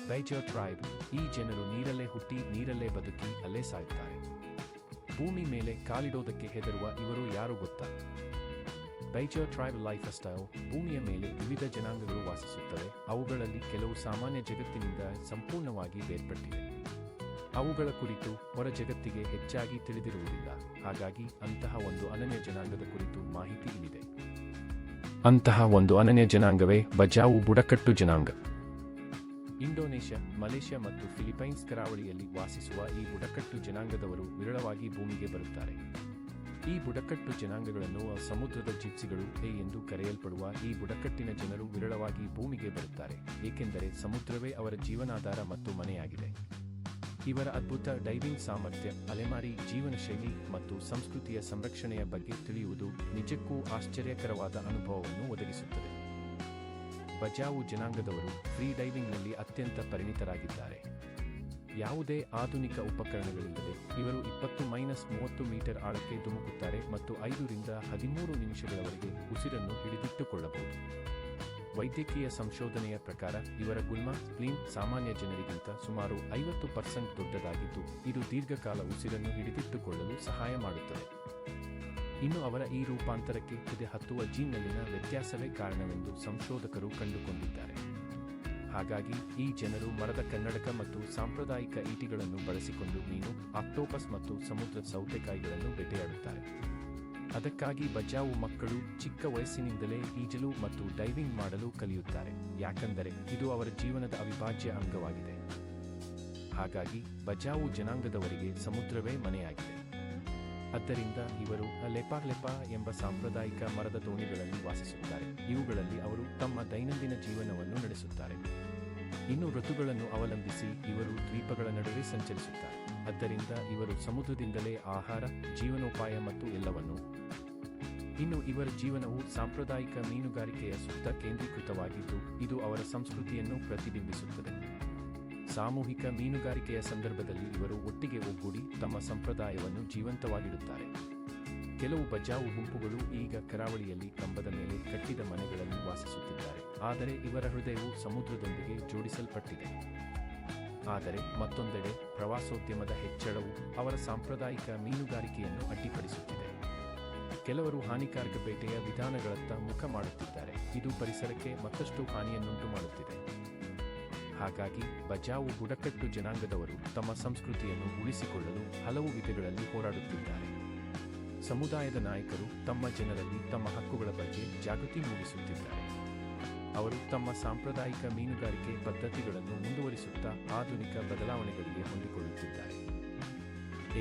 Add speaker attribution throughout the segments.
Speaker 1: ಬೈಜೋ tribe. ಈ ಜನರು ನೀರಲ್ಲೇ ಹುಟ್ಟಿ ನೀರಲ್ಲೇ ಬದುಕಿ ಅಲ್ಲೇ ಸಾಯುತ್ತಾರೆ. ಭೂಮಿ ಮೇಲೆ ಕಾಲಿಡೋದಕ್ಕೆ ಹೆದರುವ ಇವರು ಯಾರು ಗೊತ್ತಾ? ಬೈಜೋ ಟ್ರೈಬ್ ಲೈಫ್ ಸ್ಟೈಲ್. ಭೂಮಿಯ ಮೇಲೆ ವಿವಿಧ ಜನಾಂಗಗಳು ವಾಸಿಸುತ್ತವೆ. ಅವುಗಳಲ್ಲಿ ಕೆಲವು ಸಾಮಾನ್ಯ ಜಗತ್ತಿನಿಂದ ಸಂಪೂರ್ಣವಾಗಿ ಬೇರ್ಪಟ್ಟಿವೆ. ಅವುಗಳ ಕುರಿತು ಹೊರ ಜಗತ್ತಿಗೆ ಹೆಚ್ಚಾಗಿ ತಿಳಿದಿರುವುದಿಲ್ಲ. ಹಾಗಾಗಿ ಅಂತಹ ಒಂದು ಅನನ್ಯ ಜನಾಂಗದ ಕುರಿತು ಮಾಹಿತಿ ಇಲ್ಲಿದೆ. ಅಂತಹ ಒಂದು ಅನನ್ಯ ಜನಾಂಗವೇ ಬಜಾವು ಬುಡಕಟ್ಟು ಜನಾಂಗ. ಇಂಡೋನೇಷ್ಯಾ, ಮಲೇಷ್ಯಾ ಮತ್ತು ಫಿಲಿಪೈನ್ಸ್ ಕರಾವಳಿಯಲ್ಲಿ ವಾಸಿಸುವ ಈ ಬುಡಕಟ್ಟು ಜನಾಂಗದವರು ವಿರಳವಾಗಿ ಭೂಮಿಗೆ ಬರುತ್ತಾರೆ. ಈ ಬುಡಕಟ್ಟು ಜನಾಂಗಗಳನ್ನು ಸಮುದ್ರದ ಜಿಪ್ಸಿಗಳು ಎಂದು ಕರೆಯಲ್ಪಡುವ ಈ ಬುಡಕಟ್ಟಿನ ಜನರು ವಿರಳವಾಗಿ ಭೂಮಿಗೆ ಬರುತ್ತಾರೆ, ಏಕೆಂದರೆ ಸಮುದ್ರವೇ ಅವರ ಜೀವನಾಧಾರ ಮತ್ತು ಮನೆಯಾಗಿದೆ. ಇವರ ಅದ್ಭುತ ಡೈವಿಂಗ್ ಸಾಮರ್ಥ್ಯ, ಅಲೆಮಾರಿ ಜೀವನ ಶೈಲಿ ಮತ್ತು ಸಂಸ್ಕೃತಿಯ ಸಂರಕ್ಷಣೆಯ ಬಗ್ಗೆ ತಿಳಿಯುವುದು ನಿಜಕ್ಕೂ ಆಶ್ಚರ್ಯಕರವಾದ ಅನುಭವವನ್ನು ಒದಗಿಸುತ್ತದೆ. ಬಜಾವು ಜನಾಂಗದವರು ಫ್ರೀ ಡೈವಿಂಗ್ನಲ್ಲಿ ಅತ್ಯಂತ ಪರಿಣಿತರಾಗಿದ್ದಾರೆ. ಯಾವುದೇ ಆಧುನಿಕ ಉಪಕರಣಗಳಿಲ್ಲದೆ ಇವರು 20-30 ಮೀಟರ್ ಆಳಕ್ಕೆ ಧುಮುಕುತ್ತಾರೆ ಮತ್ತು 5 ರಿಂದ 13 ನಿಮಿಷಗಳವರೆಗೆ ಉಸಿರನ್ನು ಹಿಡಿದಿಟ್ಟುಕೊಳ್ಳಬಹುದು. ವೈದ್ಯಕೀಯ ಸಂಶೋಧನೆಯ ಪ್ರಕಾರ ಇವರ ಗುಲ್ಮ ಸ್ಪ್ಲೀನ್ ಸಾಮಾನ್ಯ ಜನರಿಗಿಂತ ಸುಮಾರು 50% ದೊಡ್ಡದಾಗಿದ್ದು, ಇದು ದೀರ್ಘಕಾಲ ಉಸಿರನ್ನು ಹಿಡಿದಿಟ್ಟುಕೊಳ್ಳಲು ಸಹಾಯ ಮಾಡುತ್ತದೆ. ಇನ್ನು ಅವರ ಈ ರೂಪಾಂತರಕ್ಕೆ ತುದಿ ಹತ್ತುವ ಜೀನ್ನಲ್ಲಿನ ವ್ಯತ್ಯಾಸವೇ ಕಾರಣವೆಂದು ಸಂಶೋಧಕರು ಕಂಡುಕೊಂಡಿದ್ದಾರೆ. ಹಾಗಾಗಿ ಈ ಜನರು ಮರದ ಕನ್ನಡಕ ಮತ್ತು ಸಾಂಪ್ರದಾಯಿಕ ಈಟಿಗಳನ್ನು ಬಳಸಿಕೊಂಡು ಮೀನು, ಆಕ್ಟೋಪಸ್ ಮತ್ತು ಸಮುದ್ರ ಸೌತೆಕಾಯಿಗಳನ್ನು ಬೇಟೆಯಾಡುತ್ತಾರೆ. ಅದಕ್ಕಾಗಿ ಬಜಾವು ಮಕ್ಕಳು ಚಿಕ್ಕ ವಯಸ್ಸಿನಿಂದಲೇ ಈಜಲು ಮತ್ತು ಡೈವಿಂಗ್ ಮಾಡಲು ಕಲಿಯುತ್ತಾರೆ, ಯಾಕಂದರೆ ಇದು ಅವರ ಜೀವನದ ಅವಿಭಾಜ್ಯ ಅಂಗವಾಗಿದೆ. ಹಾಗಾಗಿ ಬಜಾವು ಜನಾಂಗದವರಿಗೆ ಸಮುದ್ರವೇ ಮನೆಯಾಗಿದೆ. ಆದ್ದರಿಂದ ಇವರು ಲೆಪಾ ಎಂಬ ಸಾಂಪ್ರದಾಯಿಕ ಮರದ ದೋಣಿಗಳಲ್ಲಿ ವಾಸಿಸುತ್ತಾರೆ. ಇವುಗಳಲ್ಲಿ ಅವರು ತಮ್ಮ ದೈನಂದಿನ ಜೀವನವನ್ನು ನಡೆಸುತ್ತಾರೆ. ಇನ್ನು ಋತುಗಳನ್ನು ಅವಲಂಬಿಸಿ ಇವರು ದ್ವೀಪಗಳ ನಡುವೆ ಸಂಚರಿಸುತ್ತಾರೆ. ಆದ್ದರಿಂದ ಇವರು ಸಮುದ್ರದಿಂದಲೇ ಆಹಾರ, ಜೀವನೋಪಾಯ ಮತ್ತು ಎಲ್ಲವನ್ನೂ. ಇನ್ನು ಇವರ ಜೀವನವು ಸಾಂಪ್ರದಾಯಿಕ ಮೀನುಗಾರಿಕೆಯ ಸುತ್ತ ಕೇಂದ್ರೀಕೃತವಾಗಿದ್ದು, ಇದು ಅವರ ಸಂಸ್ಕೃತಿಯನ್ನು ಪ್ರತಿಬಿಂಬಿಸುತ್ತದೆ. ಸಾಮೂಹಿಕ ಮೀನುಗಾರಿಕೆಯ ಸಂದರ್ಭದಲ್ಲಿ ಇವರು ಒಟ್ಟಿಗೆ ಒಗ್ಗೂಡಿ ತಮ್ಮ ಸಂಪ್ರದಾಯವನ್ನು ಜೀವಂತವಾಗಿಡುತ್ತಾರೆ. ಕೆಲವು ಬಜಾವು ಗುಂಪುಗಳು ಈಗ ಕರಾವಳಿಯಲ್ಲಿ ಕಂಬದ ಮೇಲೆ ಕಟ್ಟಿದ ಮನೆಗಳಲ್ಲಿ ವಾಸಿಸುತ್ತಿದ್ದಾರೆ, ಆದರೆ ಇವರ ಹೃದಯವು ಸಮುದ್ರದೊಂದಿಗೆ ಜೋಡಿಸಲ್ಪಟ್ಟಿದೆ. ಆದರೆ ಮತ್ತೊಂದೆಡೆ ಪ್ರವಾಸೋದ್ಯಮದ ಹೆಚ್ಚಳವು ಅವರ ಸಾಂಪ್ರದಾಯಿಕ ಮೀನುಗಾರಿಕೆಯನ್ನು ಅಡ್ಡಿಪಡಿಸುತ್ತಿದೆ. ಕೆಲವರು ಹಾನಿಕಾರಕ ಬೇಟೆಯ ವಿಧಾನಗಳತ್ತ ಮುಖ ಮಾಡುತ್ತಿದ್ದಾರೆ, ಇದು ಪರಿಸರಕ್ಕೆ ಮತ್ತಷ್ಟು ಹಾನಿಯನ್ನುಂಟು ಮಾಡುತ್ತಿದೆ. ಹಾಗಾಗಿ ಬಜಾವು ಬುಡಕಟ್ಟು ಜನಾಂಗದವರು ತಮ್ಮ ಸಂಸ್ಕೃತಿಯನ್ನು ಉಳಿಸಿಕೊಳ್ಳಲು ಹಲವು ವಿಧಗಳಲ್ಲಿ ಹೋರಾಡುತ್ತಿದ್ದಾರೆ. ಸಮುದಾಯದ ನಾಯಕರು ತಮ್ಮ ಜನರಲ್ಲಿ ತಮ್ಮ ಹಕ್ಕುಗಳ ಬಗ್ಗೆ ಜಾಗೃತಿ ಮೂಡಿಸುತ್ತಿದ್ದಾರೆ. ಅವರು ತಮ್ಮ ಸಾಂಪ್ರದಾಯಿಕ ಮೀನುಗಾರಿಕೆ ಪದ್ಧತಿಗಳನ್ನು ಮುಂದುವರಿಸುತ್ತಾ ಆಧುನಿಕ ಬದಲಾವಣೆಗಳಿಗೆ ಹೊಂದಿಕೊಳ್ಳುತ್ತಿದ್ದಾರೆ.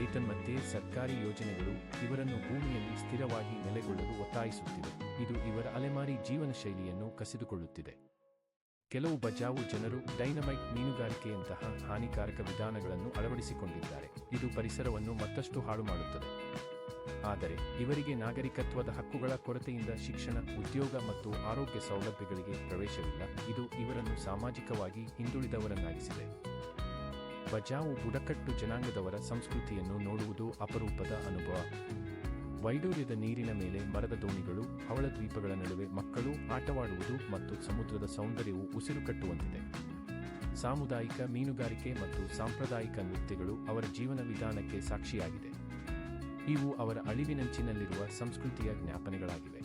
Speaker 1: ಏತನ್ಮಧ್ಯೆ ಸರ್ಕಾರಿ ಯೋಜನೆಗಳು ಇವರನ್ನು ಭೂಮಿಯಲ್ಲಿ ಸ್ಥಿರವಾಗಿ ನೆಲೆಗೊಳ್ಳಲು ಒತ್ತಾಯಿಸುತ್ತಿವೆ. ಇದು ಇವರ ಅಲೆಮಾರಿ ಜೀವನ ಶೈಲಿಯನ್ನು ಕಸಿದುಕೊಳ್ಳುತ್ತಿದೆ. ಕೆಲವು ಬಜಾವು ಜನರು ಡೈನಮೈಟ್ ಮೀನುಗಾರಿಕೆಯಂತಹ ಹಾನಿಕಾರಕ ವಿಧಾನಗಳನ್ನು ಅಳವಡಿಸಿಕೊಂಡಿದ್ದಾರೆ. ಇದು ಪರಿಸರವನ್ನು ಮತ್ತಷ್ಟು ಹಾಳು ಮಾಡುತ್ತದೆ. ಆದರೆ ಇವರಿಗೆ ನಾಗರಿಕತ್ವದ ಹಕ್ಕುಗಳ ಕೊರತೆಯಿಂದ ಶಿಕ್ಷಣ, ಉದ್ಯೋಗ ಮತ್ತು ಆರೋಗ್ಯ ಸೌಲಭ್ಯಗಳಿಗೆ ಪ್ರವೇಶವಿಲ್ಲ. ಇದು ಇವರನ್ನು ಸಾಮಾಜಿಕವಾಗಿ ಹಿಂದುಳಿದವರನ್ನಾಗಿಸಿದೆ. ಬಜಾವು ಬುಡಕಟ್ಟು ಜನಾಂಗದವರ ಸಂಸ್ಕೃತಿಯನ್ನು ನೋಡುವುದು ಅಪರೂಪದ ಅನುಭವ. ವೈಡೂರ್ಯದ ನೀರಿನ ಮೇಲೆ ಮರದ ದೋಣಿಗಳು, ಹವಳ ದ್ವೀಪಗಳ ನಡುವೆ ಮಕ್ಕಳು ಆಟವಾಡುವುದು ಮತ್ತು ಸಮುದ್ರದ ಸೌಂದರ್ಯವು ಉಸಿರು ಕಟ್ಟುವಂತಿದೆ. ಸಾಮುದಾಯಿಕ ಮೀನುಗಾರಿಕೆ ಮತ್ತು ಸಾಂಪ್ರದಾಯಿಕ ನೃತ್ಯಗಳು ಅವರ ಜೀವನ ವಿಧಾನಕ್ಕೆ ಸಾಕ್ಷಿಯಾಗಿದೆ. ಇವು ಅವರ ಅಳಿವಿನಂಚಿನಲ್ಲಿರುವ ಸಂಸ್ಕೃತಿಯ ಜ್ಞಾಪನೆಗಳಾಗಿವೆ.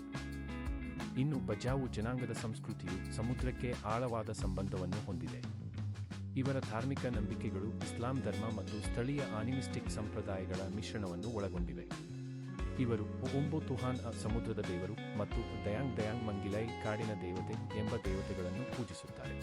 Speaker 1: ಇನ್ನು ಬಜಾವು ಜನಾಂಗದ ಸಂಸ್ಕೃತಿಯು ಸಮುದ್ರಕ್ಕೆ ಆಳವಾದ ಸಂಬಂಧವನ್ನು ಹೊಂದಿದೆ. ಇವರ ಧಾರ್ಮಿಕ ನಂಬಿಕೆಗಳು ಇಸ್ಲಾಂ ಧರ್ಮ ಮತ್ತು ಸ್ಥಳೀಯ ಆನಿಮಿಸ್ಟಿಕ್ ಸಂಪ್ರದಾಯಗಳ ಮಿಶ್ರಣವನ್ನು ಒಳಗೊಂಡಿವೆ. ಇವರು ಒಂಬೋ ತುಹಾನ್ ಸಮುದ್ರದ ದೇವರು ಮತ್ತು ದಯಾಂಗ್ ಮಂಗಿಲೈ ಕಾಡಿನ ದೇವತೆ ಎಂಬ ದೇವತೆಗಳನ್ನು ಪೂಜಿಸುತ್ತಾರೆ.